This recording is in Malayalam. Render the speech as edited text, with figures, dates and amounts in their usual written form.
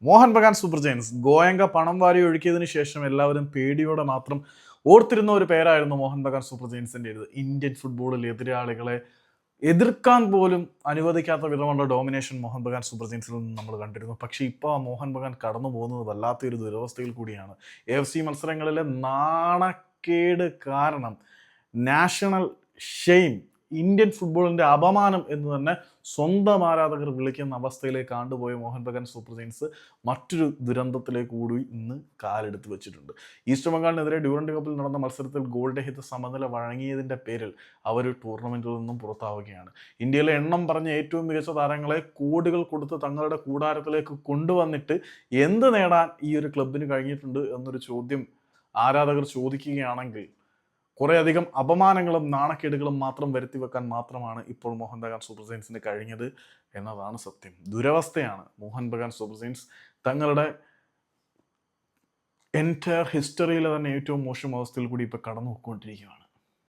മോഹൻ ബഗാൻ സൂപ്പർ ജയൻസ് ഗോയങ്ക പണം വാരി ഒഴുക്കിയതിനു ശേഷം എല്ലാവരും പേടിയോടെ മാത്രം ഓർത്തിരുന്ന ഒരു പേരായിരുന്നു മോഹൻ ബഗാൻ സൂപ്പർ ജയൻസിൻ്റെത്. ഇന്ത്യൻ ഫുട്ബോളിൽ എതിരാളികളെ എതിർക്കാൻ പോലും അനുവദിക്കാത്ത വിധമുള്ള ഡോമിനേഷൻ മോഹൻ ബഗാൻ സൂപ്പർ ജയൻസിൽ നിന്ന് നമ്മൾ കണ്ടിരുന്നു. പക്ഷേ ഇപ്പോൾ മോഹൻ ബഗാൻ കടന്നു പോകുന്നത് വല്ലാത്തൊരു ദുരവസ്ഥയിൽ കൂടിയാണ്. AFC മത്സരങ്ങളിലെ നാണക്കേട് കാരണം, നാഷണൽ ഷെയിം, ഇന്ത്യൻ ഫുട്ബോളിന്റെ അപമാനം എന്ന് തന്നെ സ്വന്തം ആരാധകർ വിളിക്കുന്ന അവസ്ഥയിലേക്ക് ആണ്ടുപോയ മോഹൻ ബഗാൻ സൂപ്പർ ജയൻസ് മറ്റൊരു ദുരന്തത്തിലേക്ക് കൂടി ഇന്ന് കാലെടുത്ത് വെച്ചിട്ടുണ്ട്. ഈസ്റ്റ് ബംഗാളിനെതിരെ ഡ്യൂറന്റ് കപ്പിൽ നടന്ന മത്സരത്തിൽ ഗോൾ രഹിത സമനില വഴങ്ങിയതിൻ്റെ പേരിൽ അവർ ടൂർണമെന്റിൽ നിന്നും പുറത്താവുകയാണ്. ഇന്ത്യയിലെ എണ്ണം പറഞ്ഞ ഏറ്റവും മികച്ച താരങ്ങളെ കോടികൾ കൊടുത്ത് തങ്ങളുടെ കൂടാരത്തിലേക്ക് കൊണ്ടുവന്നിട്ട് എന്ത് നേടാൻ ഈ ഒരു ക്ലബിന് കഴിഞ്ഞിട്ടുണ്ട് എന്നൊരു ചോദ്യം ആരാധകർ ചോദിക്കുകയാണെങ്കിൽ, കുറേയധികം അപമാനങ്ങളും നാണക്കേടുകളും മാത്രം വരുത്തി വെക്കാൻ മാത്രമാണ് ഇപ്പോൾ മോഹൻ ബഗാൻ സൂപ്പർ ജയൻസിന് കഴിഞ്ഞത് എന്നതാണ് സത്യം. ദുരവസ്ഥയാണ്. മോഹൻ ബഗാൻ സൂപ്പർ ജയൻസ് തങ്ങളുടെ എൻറ്റയർ ഹിസ്റ്ററിയിലെ തന്നെ ഏറ്റവും മോശം അവസ്ഥയിൽ കൂടി ഇപ്പോൾ കടന്നു പോയിക്കൊണ്ടിരിക്കുകയാണ്.